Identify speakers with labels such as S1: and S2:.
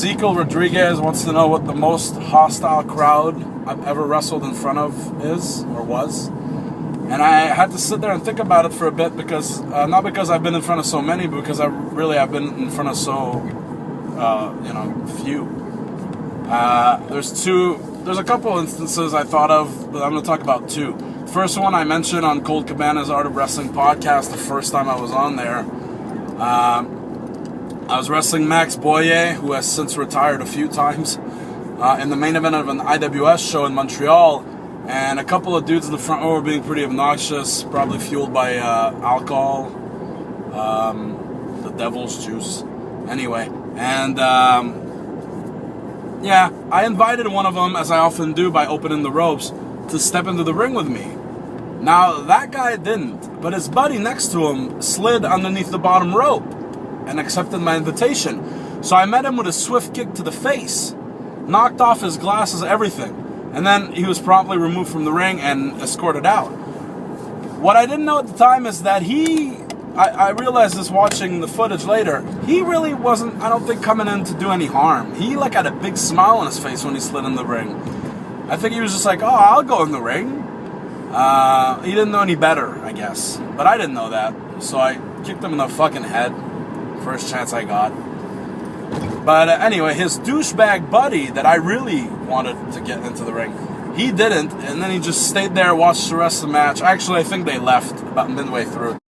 S1: Ezekiel Rodriguez wants to know what the most hostile crowd I've ever wrestled in front of is or was. And I had to sit there and think about it for a bit because, not because I've been in front of so many, but because I've been in front of so, few. There's a couple instances I thought of, but I'm going to talk about two. First one I mentioned on Colt Cabana's Art of Wrestling podcast the first time I was on there. I was wrestling Max Boyer, who has since retired a few times, in the main event of an IWS show in Montreal. And a couple of dudes in the front row were being pretty obnoxious, probably fueled by alcohol, the devil's juice. Anyway, and I invited one of them, as I often do by opening the ropes, to step into the ring with me. Now, that guy didn't, but his buddy next to him slid underneath the bottom rope and accepted my invitation. So I met him with a swift kick to the face, knocked off his glasses, everything. And then he was promptly removed from the ring and escorted out. What I didn't know at the time is that I realized this watching the footage later, he really wasn't, I don't think, coming in to do any harm. He had a big smile on his face when he slid in the ring. I think he was just like, oh, I'll go in the ring. He didn't know any better, I guess. But I didn't know that. So I kicked him in the fucking head. First chance I got. But anyway, his douchebag buddy that I really wanted to get into the ring, he didn't, and then he just stayed there, watched the rest of the match. Actually, I think they left about midway through.